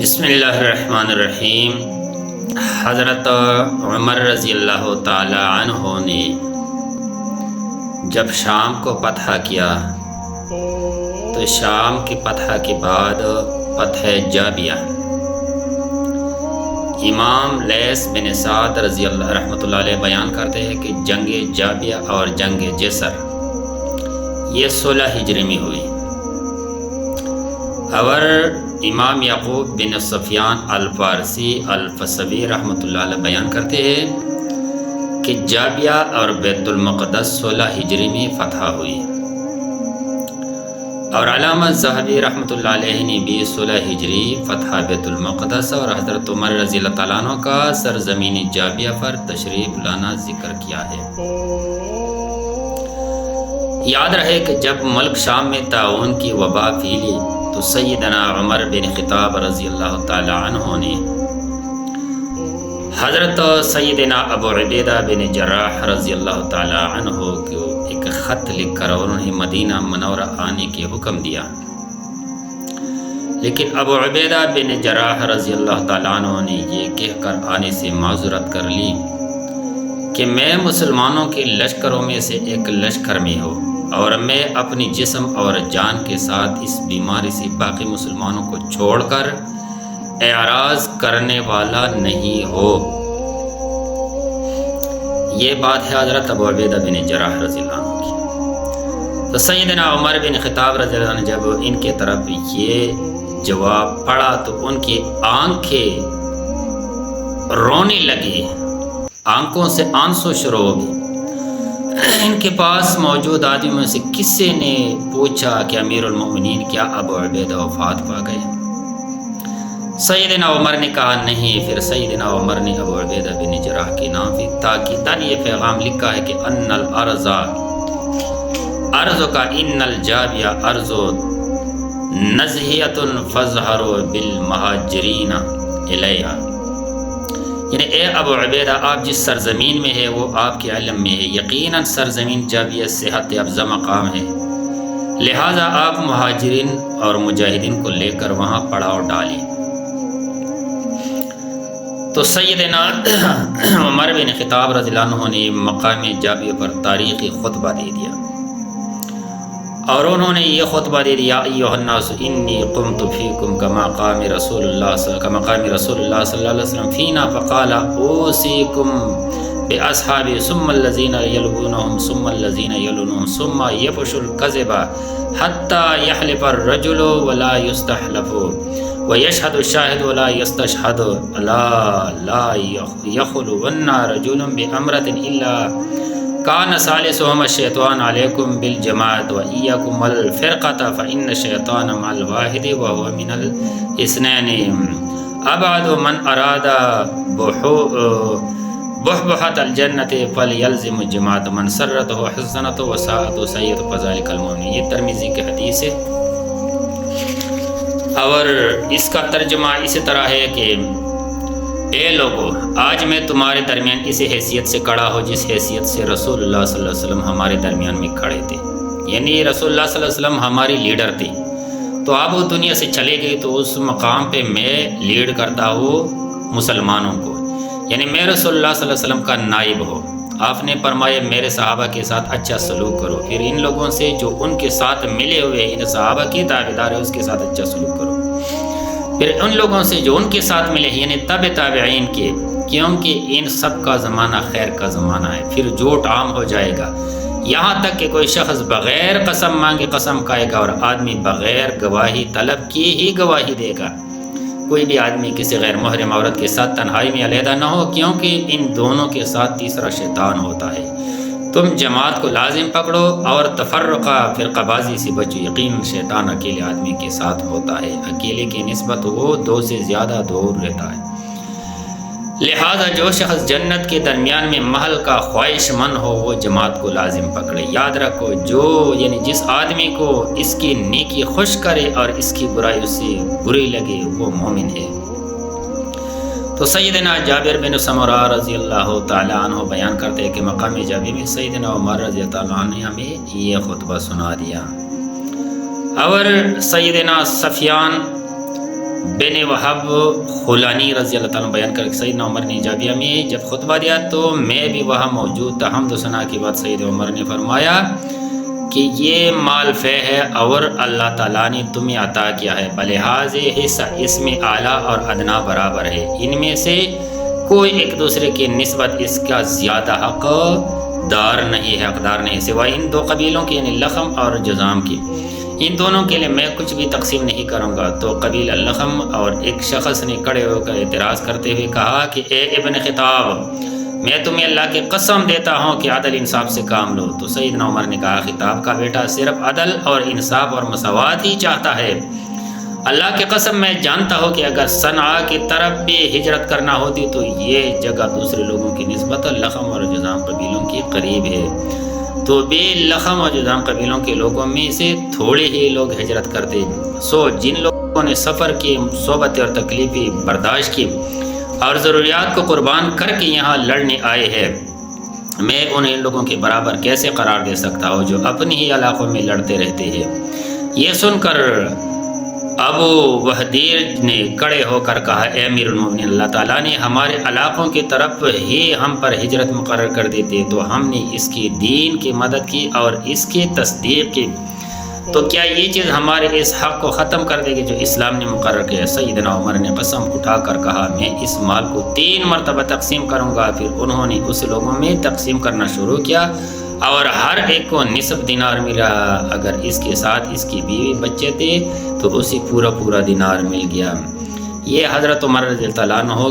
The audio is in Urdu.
بسم اللہ الرحمن الرحیم۔ حضرت عمر رضی اللہ تعالی عنہ نے جب شام کو فتح کیا تو شام کی فتح کے بعد فتح جابیہ، امام لیث بن سعد رضی اللہ رحمۃ اللہ علیہ بیان کرتے ہیں کہ جنگ جابیہ اور جنگ جسر یہ 16 ہجری میں ہوئی، اور امام یعقوب بن سفیان الفارسی الفسوی رحمۃ اللہ علیہ بیان کرتے ہیں کہ جابیہ اور بیت المقدس 16 ہجری میں فتح ہوئی، اور علامہ ذہبی رحمۃ اللہ علیہ نے بھی 16 ہجری فتح بیت المقدس اور حضرت عمر رضی اللہ تعالیٰ عنہ کا سرزمین جابیہ پر تشریف لانا ذکر کیا ہے۔ یاد رہے کہ جب ملک شام میں طاعون کی وبا پھیلی تو سیدنا عمر بن خطاب رضی اللہ تعالی عنہ نے حضرت سیدنا ابو عبیدہ بن جراح رضی اللہ تعالی عنہ کو ایک خط لکھ کر اور انہیں مدینہ منورہ آنے کے حکم دیا، لیکن ابو عبیدہ بن جراح رضی اللہ تعالی عنہ نے یہ کہہ کر آنے سے معذرت کر لی کہ میں مسلمانوں کے لشکروں میں سے ایک لشکر میں ہوں، اور میں اپنی جسم اور جان کے ساتھ اس بیماری سے باقی مسلمانوں کو چھوڑ کر اعراض کرنے والا نہیں ہو۔ یہ بات ہے حضرت ابو عبیدہ بن جراح رضی اللہ عنہ کی۔ تو سیدنا عمر بن خطاب رضی اللہ عنہ جب ان کے طرف یہ جواب پڑھا تو ان کی آنکھیں رونے لگی، آنکھوں سے آنسو شروع ہو گئی۔ ان کے پاس موجود آدمیوں سے کسی نے پوچھا کہ امیر المؤمنین کیا ابو عبیدہ وفات پا گئے؟ سیدنا عمر نے کہا نہیں۔ پھر سیدنا عمر نے ابو عبیدہ بن جراح کے نام پہ تاکیداً یہ پیغام لکھا ہے کہ ان الارض ارض کا ان الجابیہ ارض نزہیۃ فاظہروا بالمہاجرین الیہا، یعنی اے ابو عبیدہ آپ جس سرزمین میں ہے وہ آپ کے علم میں ہے، یقیناً سرزمین جابیہ صحت افزا مقام ہے، لہٰذا آپ مہاجرین اور مجاہدین کو لے کر وہاں پڑاؤ ڈالیں۔ تو سیدنا عمر بن خطاب رضی اللہ عنہ نے مقام جابیہ پر تاریخی خطبہ دے دیا، اور انہوں نے یہ خطبہ دے دیا ایھا الناس انی قمت فیکم کما قام رسول اللہ صلی اللہ علیہ وسلم فینا فقال اوصیکم باصحابی ثم الذین یلونہم ثم الذین یلونہم ثم یفش الکذب حتی یحلف الرجل ولا یستحلف ویشہد الشاہد ولا یستشہد لا یخلون رجل بامرۃ الا کان ثالثہم الشیطان علیکم بالجماعۃ وإیاکم الفرقۃ فإن الشیطان مع الواحد وهو من الاثنین ابعد من اراد بحبحۃ الجنۃ فلیلزم الجماعۃ من سرۃ حسنۃ وساءت سیئۃ فذلک المؤمن۔ یہ ترمذی کی حدیث ہے، اور اس کا ترجمہ اسی طرح ہے کہ اے لوگو آج میں تمہارے درمیان اس حیثیت سے کھڑا ہو جس حیثیت سے رسول اللہ صلی اللہ علیہ وسلم ہمارے درمیان میں کھڑے تھے، یعنی رسول اللہ صلی اللہ علیہ وسلم ہماری لیڈر تھے، تو اب وہ دنیا سے چلے گئے تو اس مقام پہ میں لیڈ کرتا ہوں مسلمانوں کو، یعنی میں رسول اللہ صلی اللہ علیہ وسلم کا نائب ہوں۔ آپ نے فرمایا میرے صحابہ کے ساتھ اچھا سلوک کرو، پھر ان لوگوں سے جو ان کے ساتھ ملے ہوئے ان صحابہ کے تابعدار ہے اس کے ساتھ اچھا سلوک کرو، پھر ان لوگوں سے جو ان کے ساتھ ملے یعنی تابعین کے، کیونکہ ان سب کا زمانہ خیر کا زمانہ ہے، پھر جھوٹ عام ہو جائے گا، یہاں تک کہ کوئی شخص بغیر قسم مانگے قسم کھائے گا، اور آدمی بغیر گواہی طلب کی ہی گواہی دے گا۔ کوئی بھی آدمی کسی غیر محرم عورت کے ساتھ تنہائی میں علیحدہ نہ ہو، کیونکہ ان دونوں کے ساتھ تیسرا شیطان ہوتا ہے۔ تم جماعت کو لازم پکڑو اور تفرقہ فرقہ بازی سے بچو، یقین شیطان اکیلے آدمی کے ساتھ ہوتا ہے، اکیلے کی نسبت وہ دو سے زیادہ دور رہتا ہے، لہذا جو شخص جنت کے درمیان میں محل کا خواہش مند ہو وہ جماعت کو لازم پکڑے۔ یاد رکھو یعنی جس آدمی کو اس کی نیکی خوش کرے اور اس کی برائی اس سے بری لگے وہ مومن ہے۔ تو سیدنا جابر بن سمرہ رضی اللہ تعالی عنہ بیان کرتے ہیں کہ مقام جابر میں سیدنا عمر رضی اللہ عنہ نے ہمیں یہ خطبہ سنا دیا، اور سیدنا سفیان بن وہب خولانی رضی اللہ تعالیٰ بیان کر سیدنا عمر نے جابیہ میں جب خطبہ دیا تو میں بھی وہاں موجود تھا۔ حمد و ثنا کے بعد سید عمر نے فرمایا کہ یہ مال فے ہے اور اللہ تعالیٰ نے تمہیں عطا کیا ہے، بلحاظ حصہ اس میں اعلیٰ اور ادنا برابر ہے، ان میں سے کوئی ایک دوسرے کی نسبت اس کا زیادہ حقدار نہیں ہے، حقدار نہیں، سوائے ان دو قبیلوں کے یعنی لخم اور جذام کی، ان دونوں کے لیے میں کچھ بھی تقسیم نہیں کروں گا۔ تو قبیلہ لخم اور ایک شخص نے کھڑے ہو کر اعتراض کرتے ہوئے کہا کہ اے ابن خطاب، میں تمہیں اللہ کی قسم دیتا ہوں کہ عدل انصاف سے کام لو۔ تو سیدنا عمر نے کہا خطاب کا بیٹا صرف عدل اور انصاف اور مساوات ہی چاہتا ہے، اللہ کی قسم میں جانتا ہوں کہ اگر صنعاء کی طرف بھی ہجرت کرنا ہوتی تو یہ جگہ دوسرے لوگوں کی نسبت لخم اور جذام قبیلوں کے قریب ہے، تو بھی لخم اور جذام قبیلوں کے لوگوں میں سے تھوڑے ہی لوگ ہجرت کرتے، سو جن لوگوں نے سفر کی صحبت اور تکلیفی برداشت کی اور ضروریات کو قربان کر کے یہاں لڑنے آئے ہیں، میں انہیں لوگوں کے برابر کیسے قرار دے سکتا ہوں جو اپنی ہی علاقوں میں لڑتے رہتے ہیں۔ یہ سن کر ابو وحدیر نے کھڑے ہو کر کہا اے امیر المومنین، اللہ تعالیٰ نے ہمارے علاقوں کی طرف ہی ہم پر ہجرت مقرر کر دیتے تو ہم نے اس کی دین کی مدد کی اور اس کی تصدیق کی، تو کیا یہ چیز ہمارے اس حق کو ختم کر دے گی جو اسلام نے مقرر کیا؟ سیدنا عمر نے قسم اٹھا کر کہا میں اس مال کو 3 مرتبہ تقسیم کروں گا۔ پھر انہوں نے اس لوگوں میں تقسیم کرنا شروع کیا اور ہر ایک کو نصف دینار ملا، اگر اس کے ساتھ اس کی بیوی بچے تھے تو اسے پورا دینار مل گیا۔ یہ حضرت عمر رضی اللہ عنہ